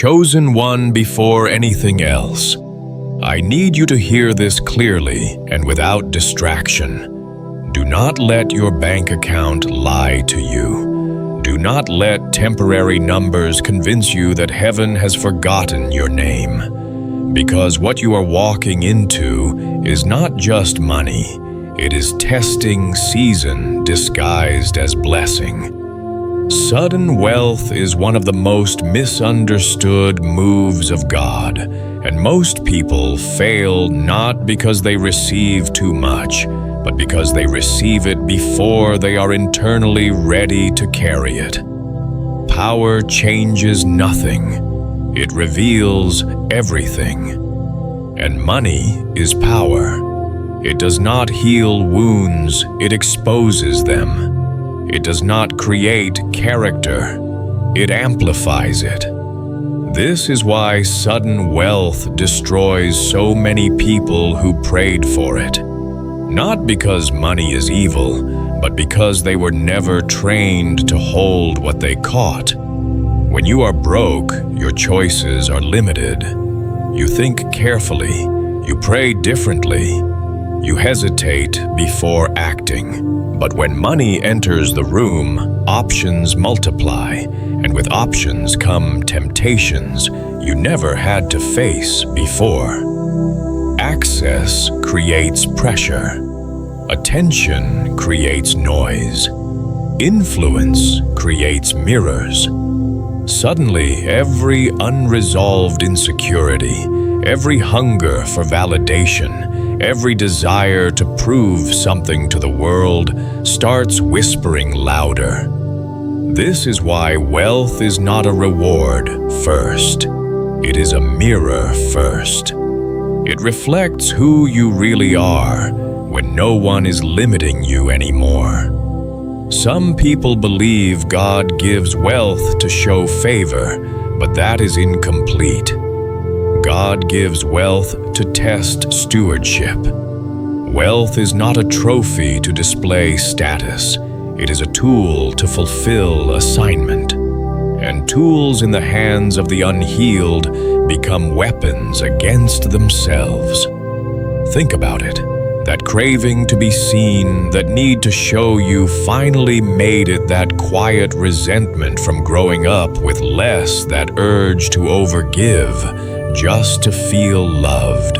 Chosen one before anything else. I need you to hear this clearly and without distraction. Do not let your bank account lie to you. Do not let temporary numbers convince you that heaven has forgotten your name. Because what you are walking into is not just money, it is testing season disguised as blessing. Sudden wealth is one of the most misunderstood moves of God, and most people fail not because they receive too much, but because they receive it before they are internally ready to carry it. Power changes nothing. It reveals everything. And money is power. It does not heal wounds, it exposes them. It does not create character, it amplifies it. This is why sudden wealth destroys so many people who prayed for it. Not because money is evil, but because they were never trained to hold what they caught. When you are broke, your choices are limited. You think carefully, you pray differently, you hesitate before acting. But when money enters the room, options multiply, and with options come temptations you never had to face before. Access creates pressure. Attention creates noise. Influence creates mirrors. Suddenly, every unresolved insecurity, every hunger for validation, every desire to prove something to the world starts whispering louder. This is why wealth is not a reward first. It is a mirror first. It reflects who you really are when no one is limiting you anymore. Some people believe God gives wealth to show favor, but that is incomplete. God gives wealth to test stewardship. Wealth is not a trophy to display status. It is a tool to fulfill assignment. And tools in the hands of the unhealed become weapons against themselves. Think about it. That craving to be seen, that need to show you finally made it, that quiet resentment from growing up with less, that urge to overgive just to feel loved.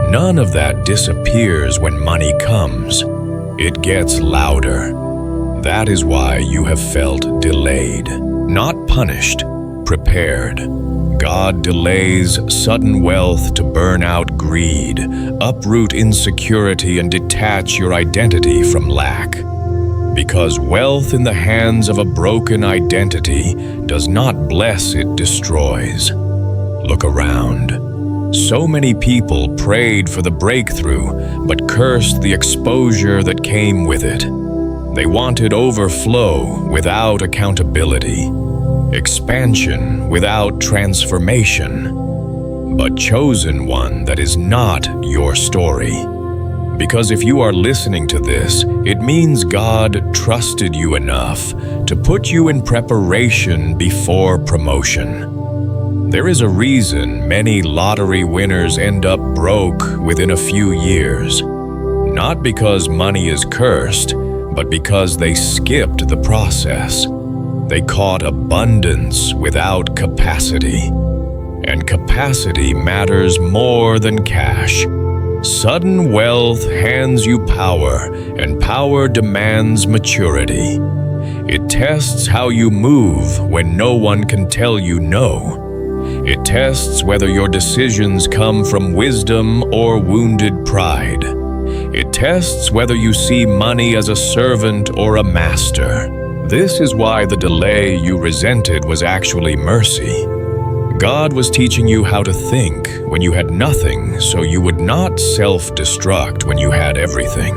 None of that disappears when money comes. It gets louder. That is why you have felt delayed, not punished, prepared. God delays sudden wealth to burn out greed, uproot insecurity, and detach your identity from lack. Because wealth in the hands of a broken identity does not bless, it destroys. Look around. So many people prayed for the breakthrough, but cursed the exposure that came with it. They wanted overflow without accountability, expansion without transformation, but chosen one that is not your story. Because if you are listening to this, it means God trusted you enough to put you in preparation before promotion. There is a reason many lottery winners end up broke within a few years. Not because money is cursed, but because they skipped the process. They caught abundance without capacity. And capacity matters more than cash. Sudden wealth hands you power, and power demands maturity. It tests how you move when no one can tell you no. It tests whether your decisions come from wisdom or wounded pride. It tests whether you see money as a servant or a master. This is why the delay you resented was actually mercy. God was teaching you how to think when you had nothing, so you would not self-destruct when you had everything.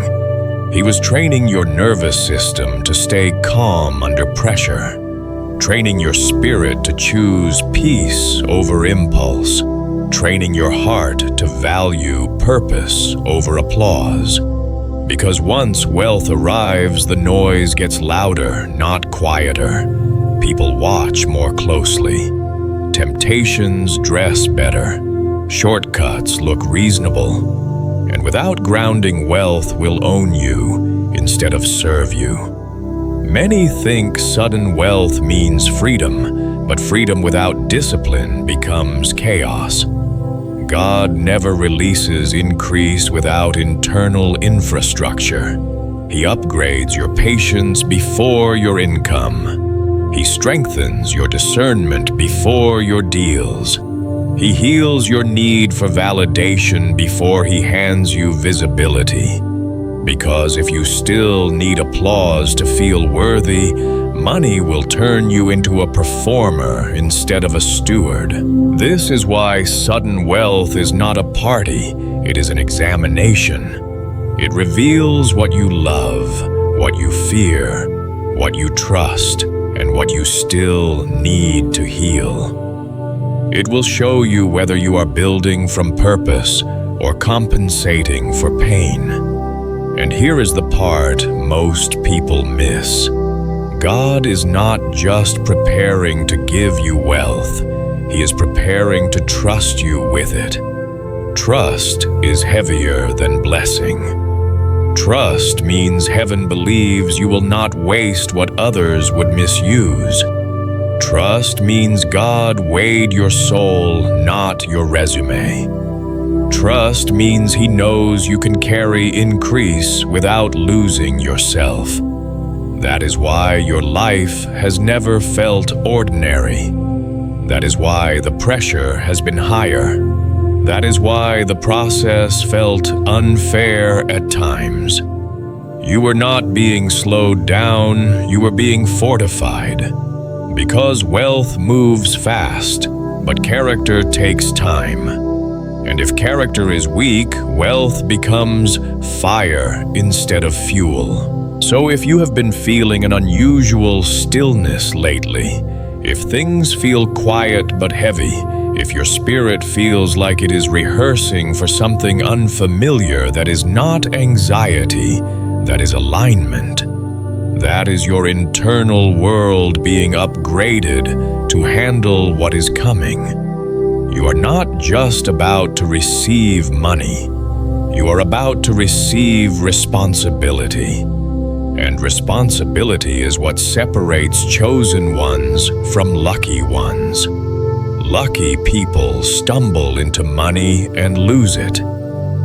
He was training your nervous system to stay calm under pressure, training your spirit to choose peace over impulse, training your heart to value purpose over applause. Because once wealth arrives, the noise gets louder, not quieter. People watch more closely. temptations dress better, shortcuts look reasonable, and without grounding, wealth will own you instead of serve you. Many think sudden wealth means freedom, but freedom without discipline becomes chaos. God never releases increase without internal infrastructure. He upgrades your patience before your income. He strengthens your discernment before your deals. He heals your need for validation before he hands you visibility. Because if you still need applause to feel worthy, money will turn you into a performer instead of a steward. This is why sudden wealth is not a party, it is an examination. It reveals what you love, what you fear, what you trust, and what you still need to heal. It will show you whether you are building from purpose or compensating for pain. And here is the part most people miss. God is not just preparing to give you wealth, He is preparing to trust you with it. Trust is heavier than blessing. Trust means heaven believes you will not waste what others would misuse. Trust means God weighed your soul, not your resume. Trust means He knows you can carry increase without losing yourself. That is why your life has never felt ordinary. That is why the pressure has been higher. That is why the process felt unfair at times. You were not being slowed down, you were being fortified. Because wealth moves fast, but character takes time. And if character is weak, wealth becomes fire instead of fuel. So if you have been feeling an unusual stillness lately, if things feel quiet but heavy, if your spirit feels like it is rehearsing for something unfamiliar that is not anxiety, that is alignment, that is your internal world being upgraded to handle what is coming. You are not just about to receive money. You are about to receive responsibility. And responsibility is what separates chosen ones from lucky ones. Lucky people stumble into money and lose it.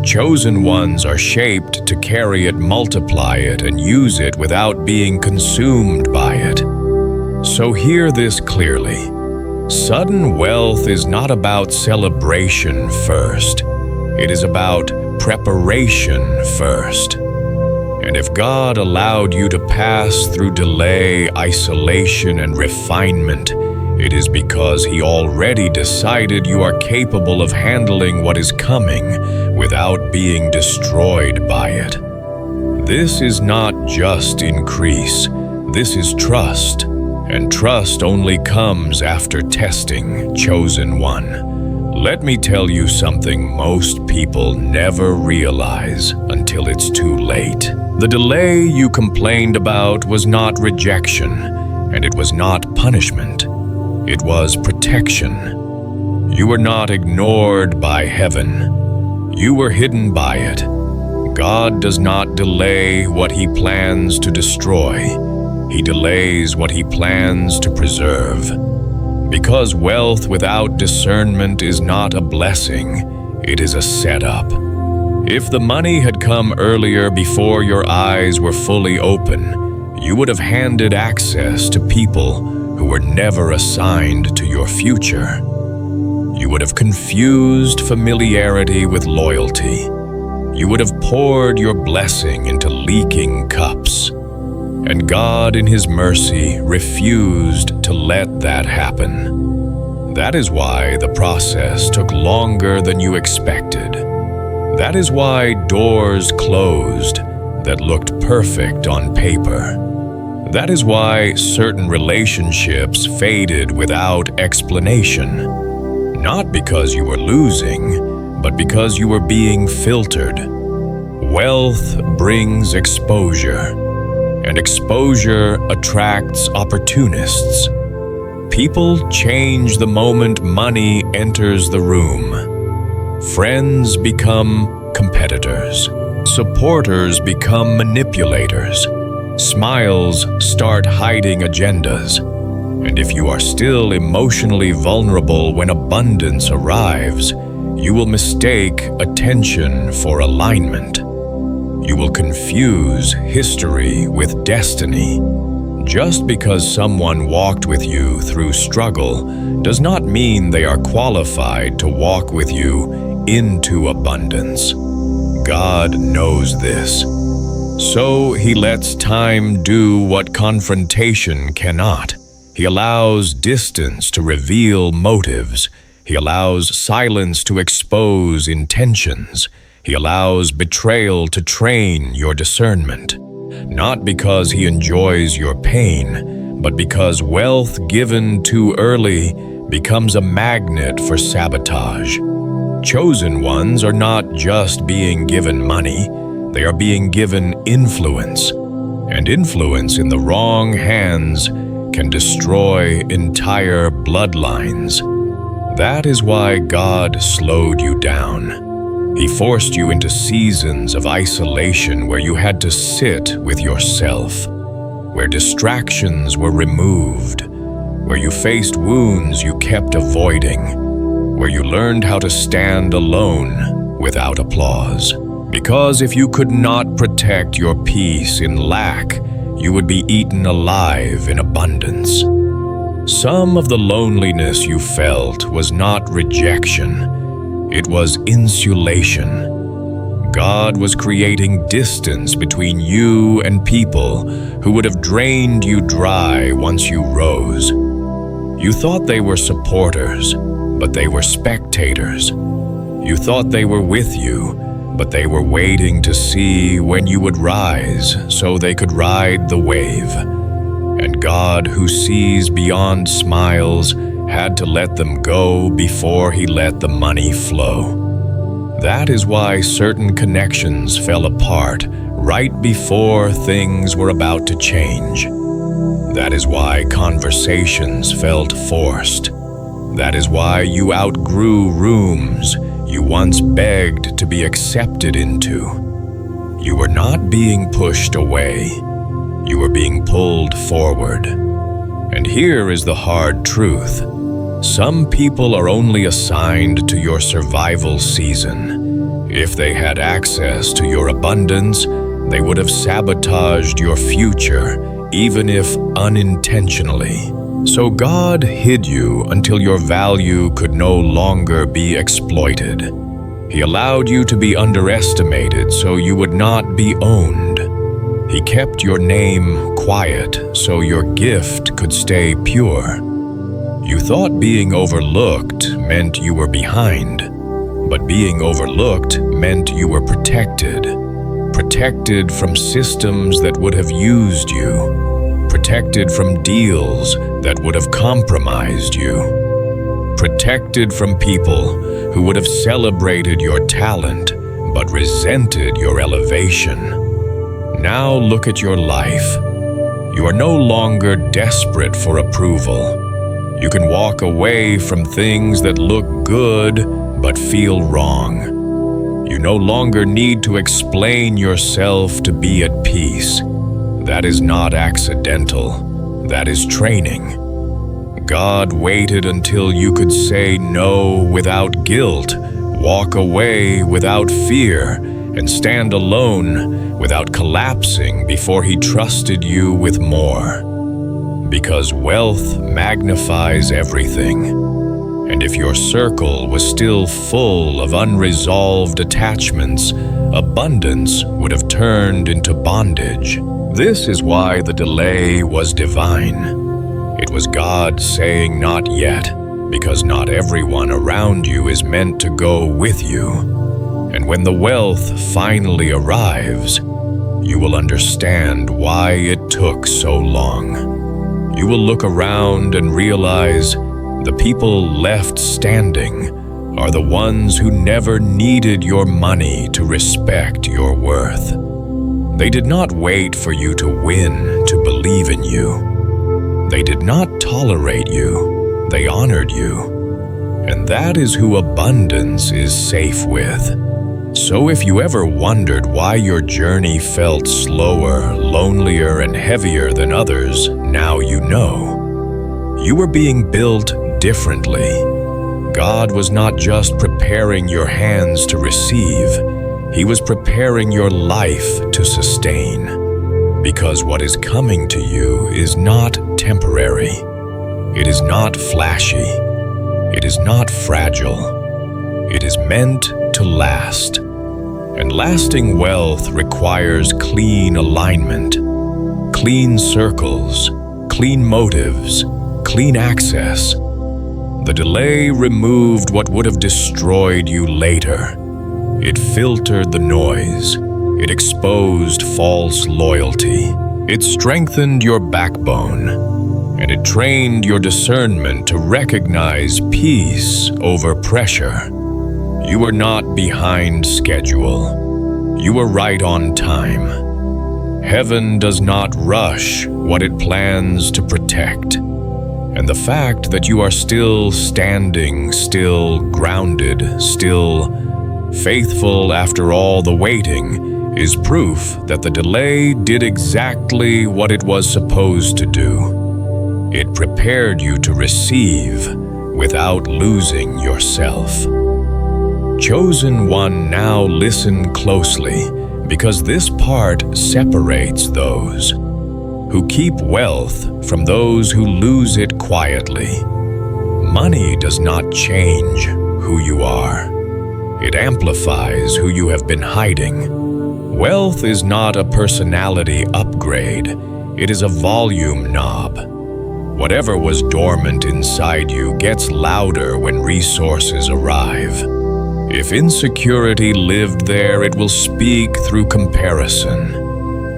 Chosen ones are shaped to carry it, multiply it, and use it without being consumed by it. So hear this clearly. Sudden wealth is not about celebration first. It is about preparation first. And if God allowed you to pass through delay, isolation, and refinement, it is because He already decided you are capable of handling what is coming without being destroyed by it. This is not just increase, this is trust. And trust only comes after testing, chosen one. Let me tell you something most people never realize until it's too late. The delay you complained about was not rejection, and it was not punishment. It was protection. You were not ignored by heaven. You were hidden by it. God does not delay what He plans to destroy. He delays what He plans to preserve. Because wealth without discernment is not a blessing, it is a setup. If the money had come earlier before your eyes were fully open, you would have handed access to people who were never assigned to your future. You would have confused familiarity with loyalty. You would have poured your blessing into leaking cups. And God, in His mercy, refused to let that happen. That is why the process took longer than you expected. That is why doors closed that looked perfect on paper. That is why certain relationships faded without explanation. Not because you were losing, but because you were being filtered. Wealth brings exposure. And exposure attracts opportunists. People change the moment money enters the room. Friends become competitors. Supporters become manipulators. Smiles start hiding agendas. And if you are still emotionally vulnerable when abundance arrives, you will mistake attention for alignment. You will confuse history with destiny. Just because someone walked with you through struggle does not mean they are qualified to walk with you into abundance. God knows this. So He lets time do what confrontation cannot. He allows distance to reveal motives. He allows silence to expose intentions. He allows betrayal to train your discernment. Not because He enjoys your pain, but because wealth given too early becomes a magnet for sabotage. Chosen ones are not just being given money, they are being given influence. And influence in the wrong hands can destroy entire bloodlines. That is why God slowed you down. He forced you into seasons of isolation where you had to sit with yourself, where distractions were removed, where you faced wounds you kept avoiding, where you learned how to stand alone without applause. Because if you could not protect your peace in lack, you would be eaten alive in abundance. Some of the loneliness you felt was not rejection, it was insulation. God was creating distance between you and people who would have drained you dry once you rose. You thought they were supporters, but they were spectators. You thought they were with you, but they were waiting to see when you would rise so they could ride the wave. And God, who sees beyond smiles, had to let them go before He let the money flow. That is why certain connections fell apart right before things were about to change. That is why conversations felt forced. That is why you outgrew rooms you once begged to be accepted into. You were not being pushed away. You were being pulled forward. And here is the hard truth. Some people are only assigned to your survival season. If they had access to your abundance, they would have sabotaged your future, even if unintentionally. So God hid you until your value could no longer be exploited. He allowed you to be underestimated so you would not be owned. He kept your name quiet so your gift could stay pure. You thought being overlooked meant you were behind, but being overlooked meant you were protected. Protected from systems that would have used you. Protected from deals that would have compromised you. Protected from people who would have celebrated your talent but resented your elevation. Now look at your life. You are no longer desperate for approval. You can walk away from things that look good but feel wrong. You no longer need to explain yourself to be at peace. That is not accidental. That is training. God waited until you could say no without guilt, walk away without fear, and stand alone without collapsing before He trusted you with more. Because wealth magnifies everything. And if your circle was still full of unresolved attachments, abundance would have turned into bondage. This is why the delay was divine. It was God saying not yet, because not everyone around you is meant to go with you. And when the wealth finally arrives, you will understand why it took so long. You will look around and realize the people left standing are the ones who never needed your money to respect your worth. They did not wait for you to win to believe in you. They did not tolerate you, they honored you. And that is who abundance is safe with. So if you ever wondered why your journey felt slower, lonelier, and heavier than others, now you know. You were being built differently. God was not just preparing your hands to receive, He was preparing your life to sustain. Because what is coming to you is not temporary. It is not flashy. It is not fragile. It is meant to last. And lasting wealth requires clean alignment, clean circles, clean motives, clean access. The delay removed what would have destroyed you later. It filtered the noise. It exposed false loyalty. It strengthened your backbone. And it trained your discernment to recognize peace over pressure. You were not behind schedule. You were right on time. Heaven does not rush what it plans to protect. And the fact that you are still standing, still grounded, still faithful after all the waiting is proof that the delay did exactly what it was supposed to do. It prepared you to receive without losing yourself. Chosen one, now listen closely, because this part separates those who keep wealth from those who lose it quietly. Money does not change who you are. It amplifies who you have been hiding. Wealth is not a personality upgrade. It is a volume knob. Whatever was dormant inside you gets louder when resources arrive. If insecurity lived there, it will speak through comparison.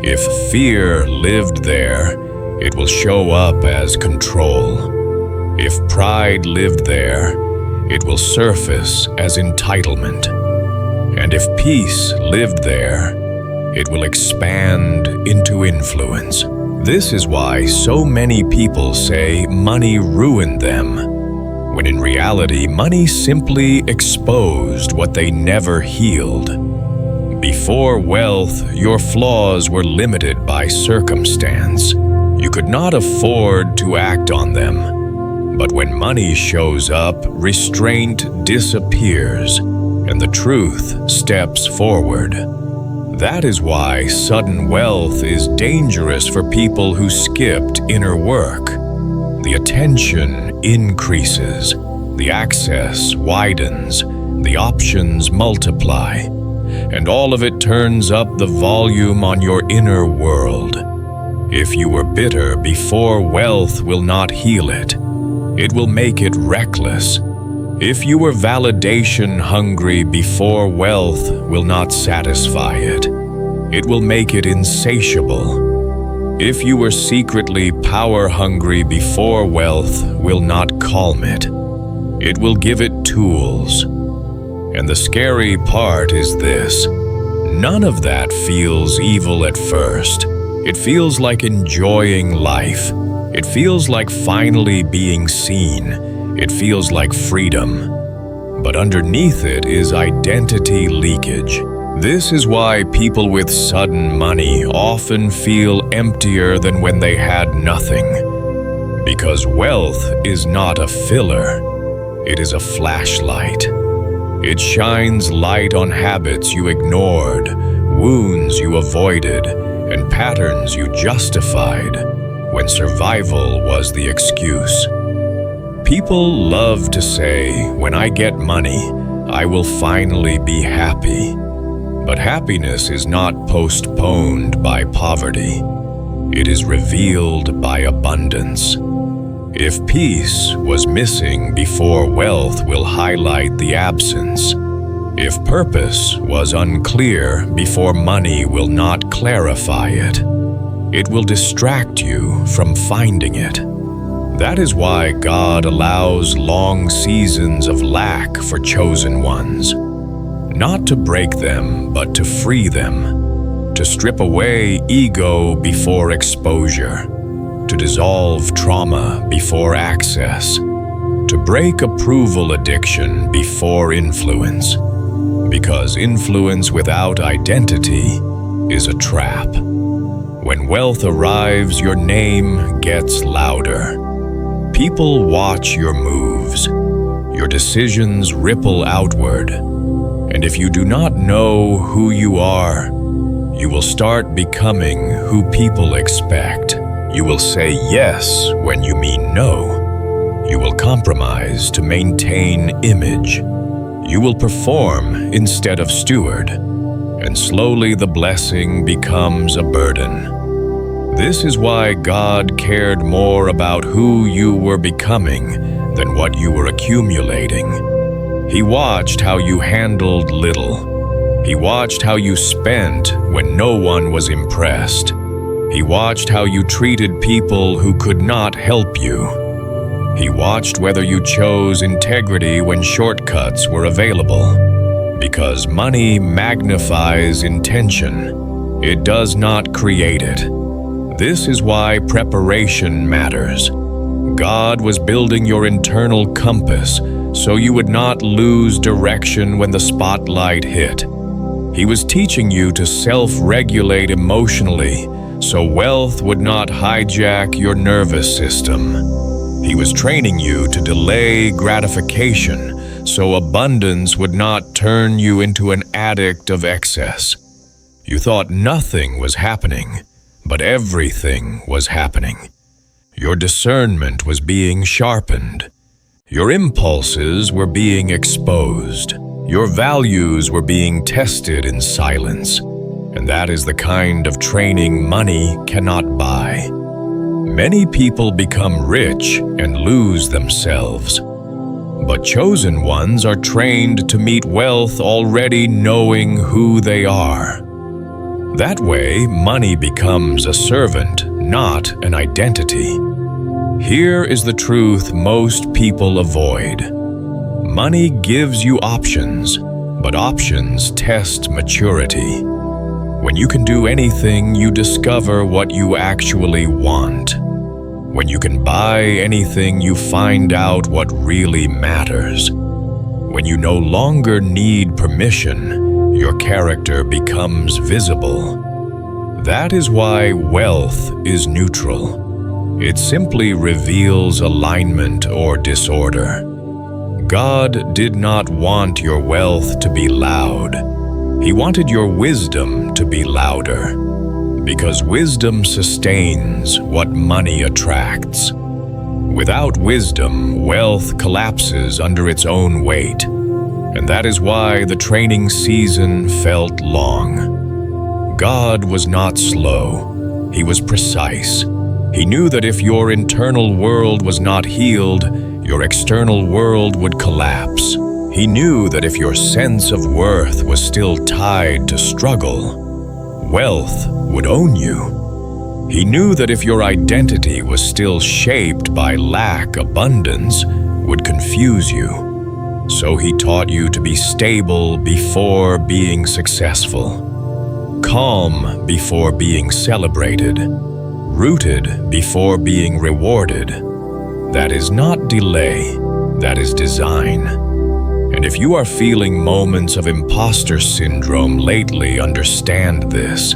If fear lived there, it will show up as control. If pride lived there, it will surface as entitlement. And if peace lived there, it will expand into influence. This is why so many people say money ruined them, when in reality, money simply exposed what they never healed. Before wealth, your flaws were limited by circumstance. You could not afford to act on them. But when money shows up, restraint disappears, and the truth steps forward. That is why sudden wealth is dangerous for people who skipped inner work. The attention increases, the access widens, the options multiply, and all of it turns up the volume on your inner world. If you were bitter before, wealth will not heal it. It will make it reckless. If you were validation hungry before, wealth will not satisfy it. It will make it insatiable. If you were secretly power-hungry before, wealth will not calm it. It will give it tools. And the scary part is this: none of that feels evil at first. It feels like enjoying life. It feels like finally being seen. It feels like freedom. But underneath it is identity leakage. This is why people with sudden money often feel emptier than when they had nothing. Because wealth is not a filler, it is a flashlight. It shines light on habits you ignored, wounds you avoided, and patterns you justified when survival was the excuse. People love to say, "When I get money, I will finally be happy." But happiness is not postponed by poverty. It is revealed by abundance. If peace was missing before, wealth will highlight the absence. If purpose was unclear before, money will not clarify it. It will distract you from finding it. That is why God allows long seasons of lack for chosen ones. Not to break them, but to free them, to strip away ego before exposure, to dissolve trauma before access, to break approval addiction before influence, because influence without identity is a trap. When wealth arrives, your name gets louder. People watch your moves. Your decisions ripple outward. And if you do not know who you are, you will start becoming who people expect. You will say yes when you mean no. You will compromise to maintain image. You will perform instead of steward. And slowly the blessing becomes a burden. This is why God cared more about who you were becoming than what you were accumulating. He watched how you handled little. He watched how you spent when no one was impressed. He watched how you treated people who could not help you. He watched whether you chose integrity when shortcuts were available. Because money magnifies intention. It does not create it. This is why preparation matters. God was building your internal compass so you would not lose direction when the spotlight hit. He was teaching you to self-regulate emotionally so wealth would not hijack your nervous system. He was training you to delay gratification so abundance would not turn you into an addict of excess. You thought nothing was happening, but everything was happening. Your discernment was being sharpened. Your impulses were being exposed. Your values were being tested in silence. And that is the kind of training money cannot buy. Many people become rich and lose themselves. But chosen ones are trained to meet wealth already knowing who they are. That way, money becomes a servant, not an identity. Here is the truth most people avoid. Money gives you options, but options test maturity. When you can do anything, you discover what you actually want. When you can buy anything, you find out what really matters. When you no longer need permission, your character becomes visible. That is why wealth is neutral. It simply reveals alignment or disorder. God did not want your wealth to be loud. He wanted your wisdom to be louder, because wisdom sustains what money attracts. Without wisdom, wealth collapses under its own weight, and that is why the training season felt long. God was not slow. He was precise. He knew that if your internal world was not healed, your external world would collapse. He knew that if your sense of worth was still tied to struggle, wealth would own you. He knew that if your identity was still shaped by lack, abundance would confuse you. So he taught you to be stable before being successful, calm before being celebrated, rooted before being rewarded. That is not delay, that is design. And if you are feeling moments of imposter syndrome lately, understand this.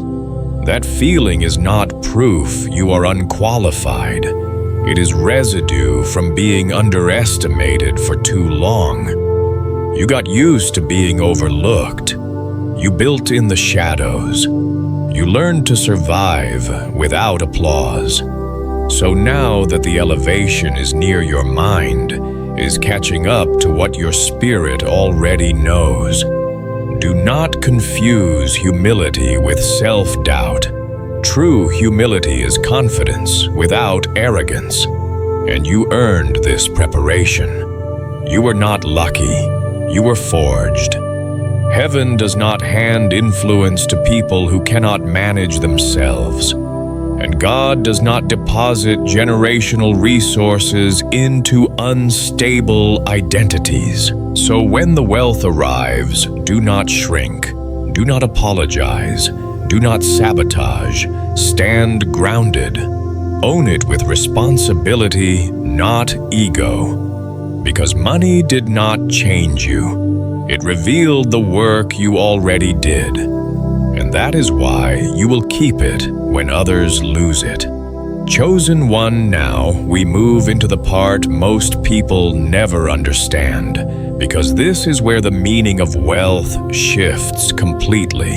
That feeling is not proof you are unqualified. It is residue from being underestimated for too long. You got used to being overlooked. You built in the shadows. You learned to survive without applause. So now that the elevation is near your mind, is catching up to what your spirit already knows. Do not confuse humility with self-doubt. True humility is confidence without arrogance, and you earned this preparation. You were not lucky, you were forged. Heaven does not hand influence to people who cannot manage themselves. And God does not deposit generational resources into unstable identities. So when the wealth arrives, do not shrink, do not apologize, do not sabotage, stand grounded. Own it with responsibility, not ego. Because money did not change you. It revealed the work you already did. And that is why you will keep it when others lose it. Chosen one, now we move into the part most people never understand, because this is where the meaning of wealth shifts completely.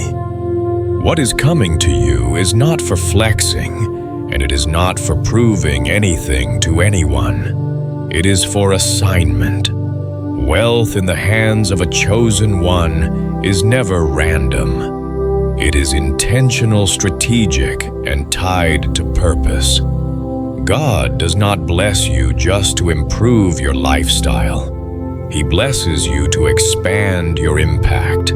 What is coming to you is not for flexing, and it is not for proving anything to anyone. It is for assignment. Wealth in the hands of a chosen one is never random. It is intentional, strategic, and tied to purpose. God does not bless you just to improve your lifestyle. He blesses you to expand your impact.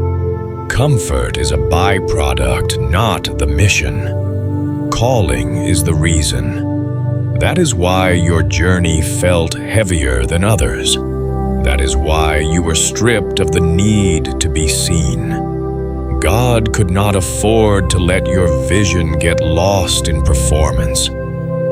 Comfort is a byproduct, not the mission. Calling is the reason. That is why your journey felt heavier than others. That is why you were stripped of the need to be seen. God could not afford to let your vision get lost in performance.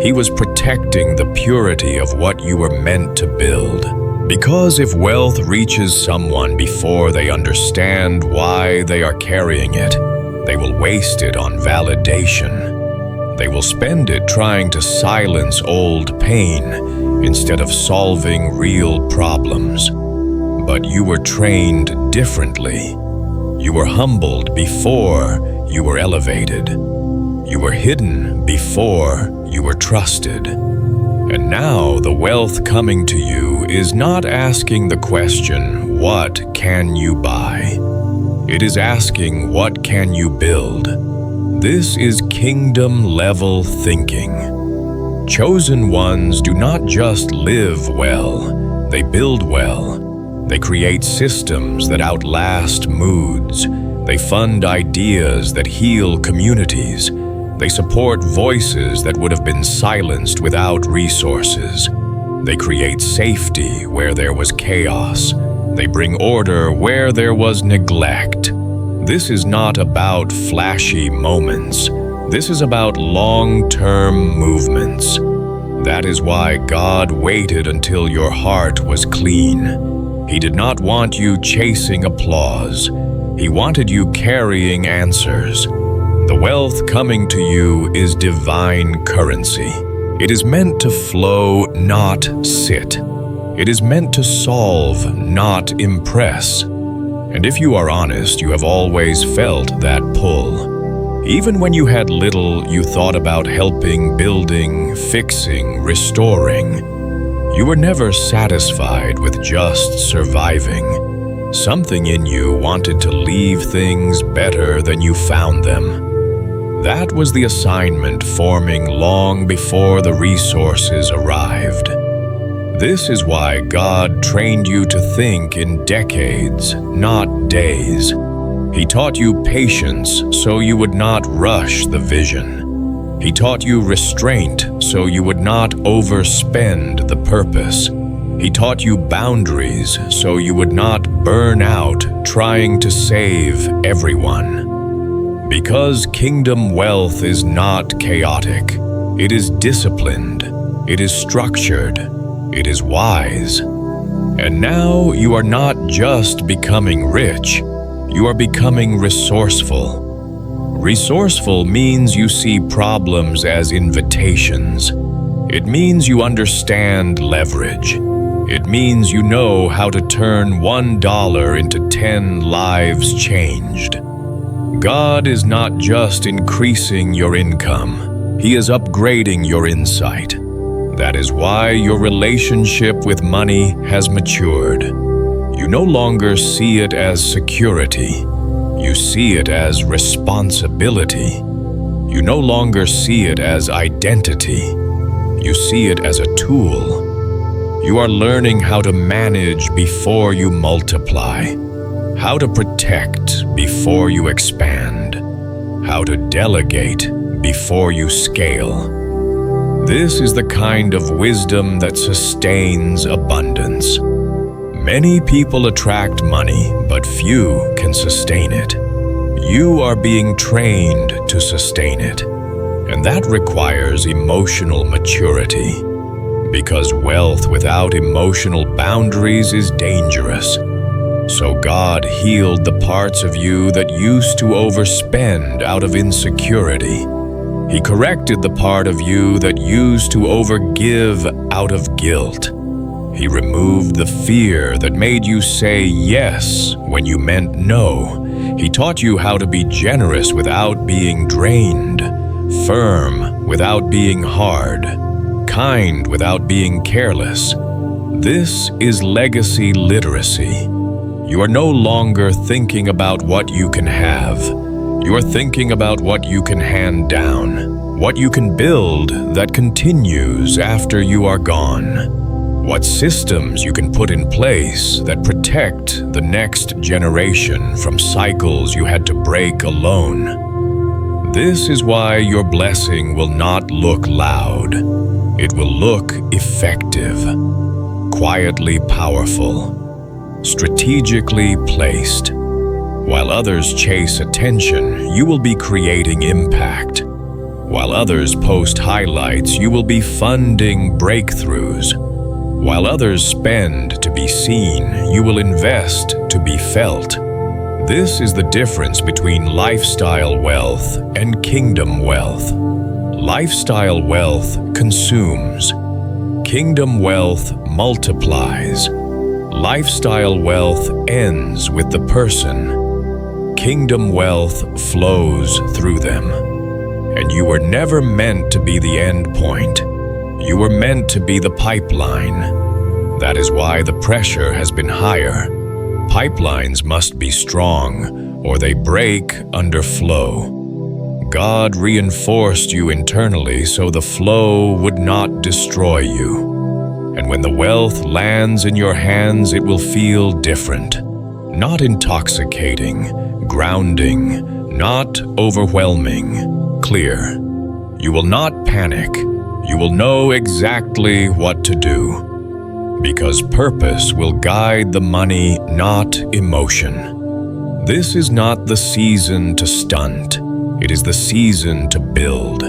He was protecting the purity of what you were meant to build. Because if wealth reaches someone before they understand why they are carrying it, they will waste it on validation. They will spend it trying to silence old pain instead of solving real problems. But you were trained differently. You were humbled before you were elevated. You were hidden before you were trusted. And now the wealth coming to you is not asking the question, what can you buy? It is asking, what can you build? This is kingdom-level thinking. Chosen ones do not just live well, they build well. They create systems that outlast moods. They fund ideas that heal communities. They support voices that would have been silenced without resources. They create safety where there was chaos. They bring order where there was neglect. This is not about flashy moments. This is about long-term movements. That is why God waited until your heart was clean. He did not want you chasing applause. He wanted you carrying answers. The wealth coming to you is divine currency. It is meant to flow, not sit. It is meant to solve, not impress. And if you are honest, you have always felt that pull. Even when you had little, you thought about helping, building, fixing, restoring. You were never satisfied with just surviving. Something in you wanted to leave things better than you found them. That was the assignment forming long before the resources arrived. This is why God trained you to think in decades, not days. He taught you patience so you would not rush the vision. He taught you restraint so you would not overspend the purpose. He taught you boundaries so you would not burn out trying to save everyone. Because kingdom wealth is not chaotic. It is disciplined. It is structured. It is wise. And now you are not just becoming rich, you are becoming resourceful. Resourceful means you see problems as invitations. It means you understand leverage. It means you know how to turn $1 into 10 lives changed. God is not just increasing your income, He is upgrading your insight. That is why your relationship with money has matured. You no longer see it as security. You see it as responsibility. You no longer see it as identity. You see it as a tool. You are learning how to manage before you multiply, how to protect before you expand, how to delegate before you scale. This is the kind of wisdom that sustains abundance. Many people attract money, but few can sustain it. You are being trained to sustain it. And that requires emotional maturity, because wealth without emotional boundaries is dangerous. So God healed the parts of you that used to overspend out of insecurity. He corrected the part of you that used to overgive out of guilt. He removed the fear that made you say yes when you meant no. He taught you how to be generous without being drained, firm without being hard, kind without being careless. This is legacy literacy. You are no longer thinking about what you can have. You are thinking about what you can hand down, what you can build that continues after you are gone, what systems you can put in place that protect the next generation from cycles you had to break alone. This is why your blessing will not look loud. It will look effective, quietly powerful, strategically placed. While others chase attention, you will be creating impact. While others post highlights, you will be funding breakthroughs. While others spend to be seen, you will invest to be felt. This is the difference between lifestyle wealth and kingdom wealth. Lifestyle wealth consumes. Kingdom wealth multiplies. Lifestyle wealth ends with the person. Kingdom wealth flows through them. And you were never meant to be the end point. You were meant to be the pipeline. That is why the pressure has been higher. Pipelines must be strong, or they break under flow. God reinforced you internally so the flow would not destroy you. And when the wealth lands in your hands, it will feel different. Not intoxicating, grounding, not overwhelming, clear. You will not panic. You will know exactly what to do. Because purpose will guide the money, not emotion. This is not the season to stunt. It is the season to build,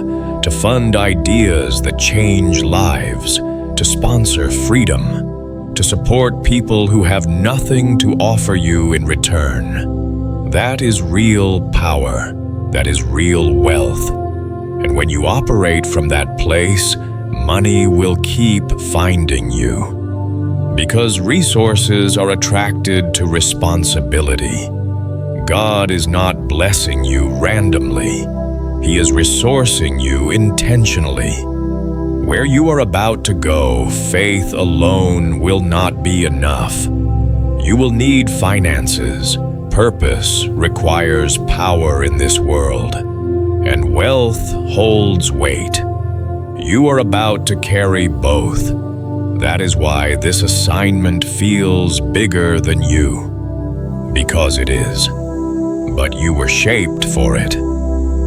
to fund ideas that change lives, to sponsor freedom, to support people who have nothing to offer you in return. That is real power. That is real wealth. And when you operate from that place, money will keep finding you. Because resources are attracted to responsibility. God is not blessing you randomly. He is resourcing you intentionally. Where you are about to go, faith alone will not be enough. You will need finances. Purpose requires power in this world, and wealth holds weight. You are about to carry both. That is why this assignment feels bigger than you, because it is. But you were shaped for it.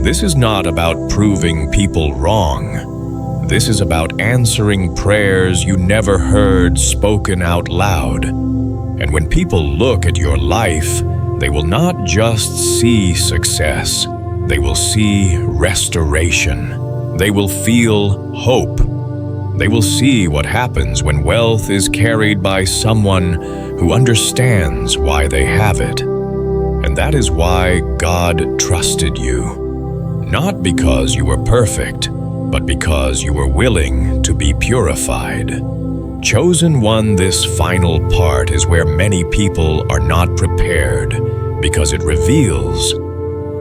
This is not about proving people wrong. This is about answering prayers you never heard spoken out loud. And when people look at your life, they will not just see success. They will see restoration. They will feel hope. They will see what happens when wealth is carried by someone who understands why they have it. And that is why God trusted you. Not because you were perfect, but because you were willing to be purified. Chosen one, this final part is where many people are not prepared, because it reveals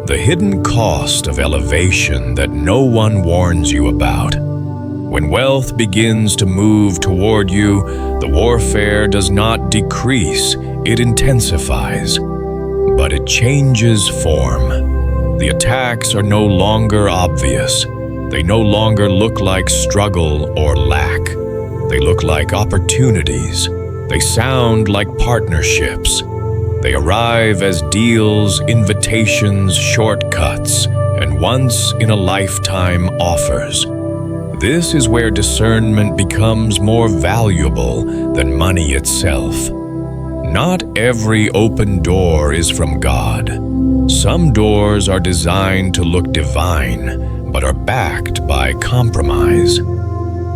the hidden cost of elevation that no one warns you about. When wealth begins to move toward you, the warfare does not decrease, it intensifies. But it changes form. The attacks are no longer obvious. They no longer look like struggle or lack. They look like opportunities. They sound like partnerships. They arrive as deals, invitations, shortcuts, and once-in-a-lifetime offers. This is where discernment becomes more valuable than money itself. Not every open door is from God. Some doors are designed to look divine, but are backed by compromise.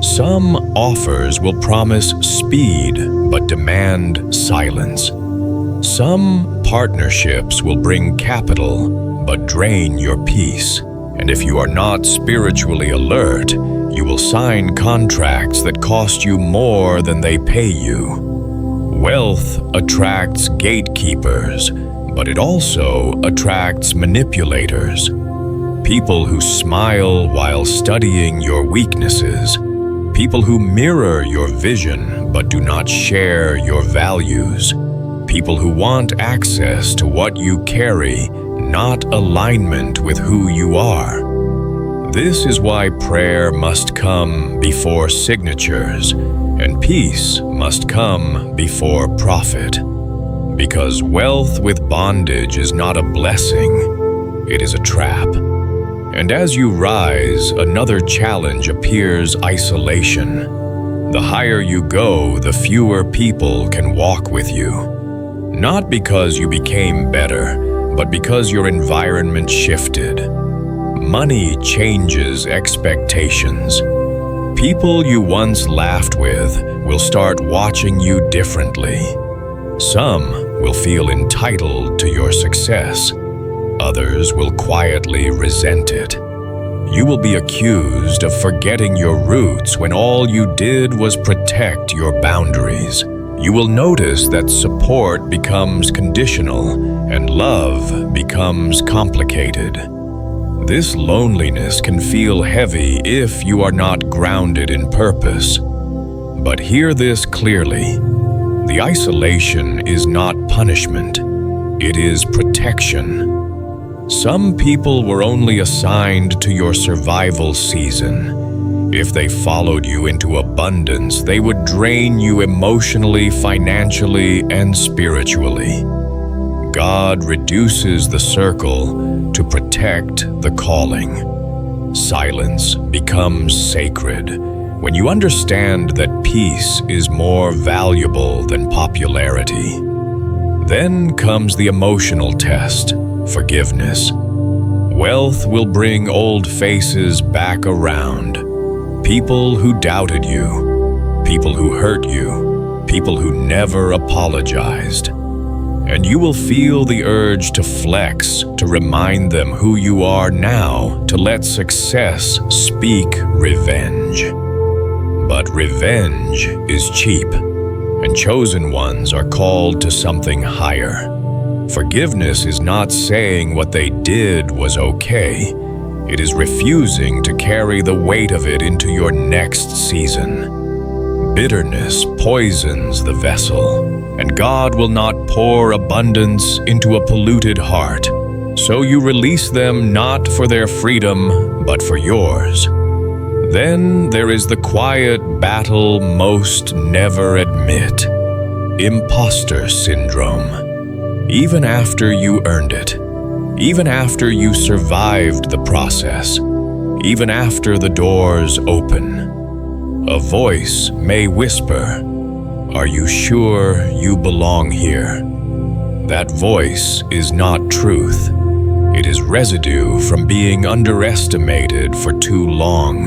Some offers will promise speed but demand silence. Some partnerships will bring capital but drain your peace. And if you are not spiritually alert, you will sign contracts that cost you more than they pay you. Wealth attracts gatekeepers, but it also attracts manipulators. People who smile while studying your weaknesses. People who mirror your vision but do not share your values. People who want access to what you carry, not alignment with who you are. This is why prayer must come before signatures, and peace must come before profit. Because wealth with bondage is not a blessing, it is a trap. And as you rise, another challenge appears: isolation. The higher you go, the fewer people can walk with you. Not because you became better, but because your environment shifted. Money changes expectations. People you once laughed with will start watching you differently. Some will feel entitled to your success. Others will quietly resent it. You will be accused of forgetting your roots when all you did was protect your boundaries. You will notice that support becomes conditional and love becomes complicated. This loneliness can feel heavy if you are not grounded in purpose. But hear this clearly: the isolation is not punishment, it is protection. Some people were only assigned to your survival season. If they followed you into abundance, they would drain you emotionally, financially, and spiritually. God reduces the circle to protect the calling. Silence becomes sacred when you understand that peace is more valuable than popularity. Then comes the emotional test: forgiveness. Wealth will bring old faces back around. People who doubted you, people who hurt you, people who never apologized. And you will feel the urge to flex, to remind them who you are now, to let success speak revenge. But revenge is cheap, and chosen ones are called to something higher. Forgiveness is not saying what they did was okay. It is refusing to carry the weight of it into your next season. Bitterness poisons the vessel, and God will not pour abundance into a polluted heart. So you release them not for their freedom, but for yours. Then there is the quiet battle most never admit: imposter syndrome. Even after you earned it, even after you survived the process, even after the doors open, a voice may whisper, "Are you sure you belong here?" That voice is not truth. It is residue from being underestimated for too long.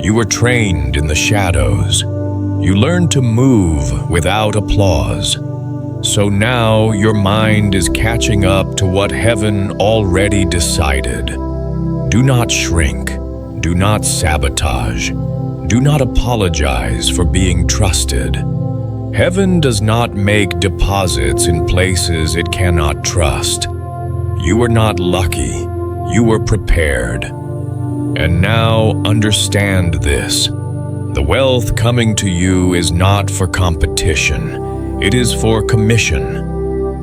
You were trained in the shadows. You learned to move without applause. So now your mind is catching up to what heaven already decided. Do not shrink. Do not sabotage. Do not apologize for being trusted. Heaven does not make deposits in places it cannot trust. You were not lucky. You were prepared. And now understand this: the wealth coming to you is not for competition. It is for commission.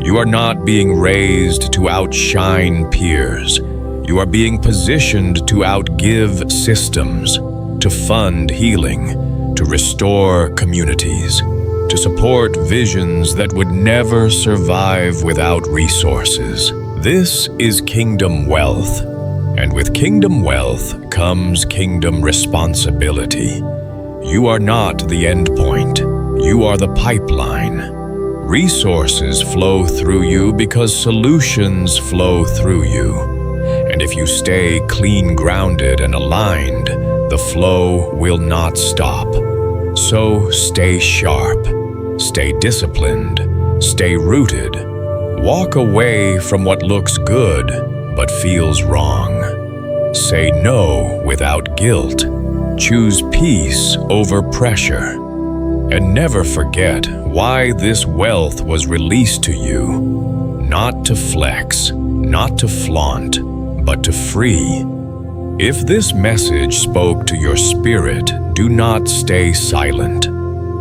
You are not being raised to outshine peers. You are being positioned to outgive systems, to fund healing, to restore communities, to support visions that would never survive without resources. This is kingdom wealth. And with kingdom wealth comes kingdom responsibility. You are not the end point. You are the pipeline. Resources flow through you because solutions flow through you. And And if you stay clean grounded and aligned, the flow will not stop. So stay sharp, stay disciplined, stay rooted. Walk away from what looks good but feels wrong. Say no without guilt. Choose peace over pressure. And never forget why this wealth was released to you. Not to flex, not to flaunt, but to free. If this message spoke to your spirit, do not stay silent.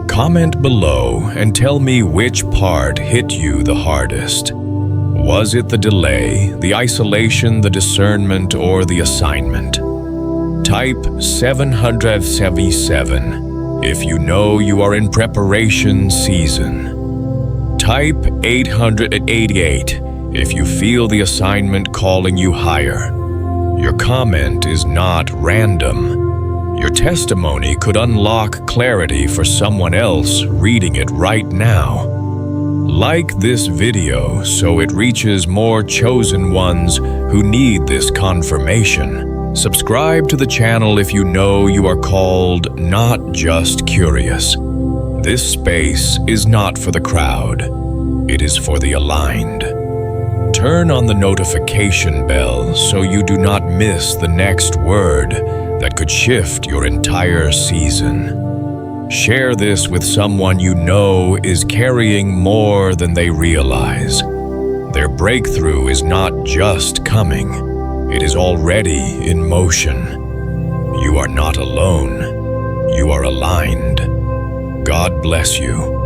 Comment below and tell me which part hit you the hardest. Was it the delay, the isolation, the discernment, or the assignment? Type 777 if you know you are in preparation season. Type 888 if you feel the assignment calling you higher. Your comment is not random. Your testimony could unlock clarity for someone else reading it right now. Like this video so it reaches more chosen ones who need this confirmation. Subscribe to the channel if you know you are called, not just curious. This space is not for the crowd. It is for the aligned. Turn on the notification bell so you do not miss the next word that could shift your entire season. Share this with someone you know is carrying more than they realize. Their breakthrough is not just coming, it is already in motion. You are not alone. You are aligned. God bless you.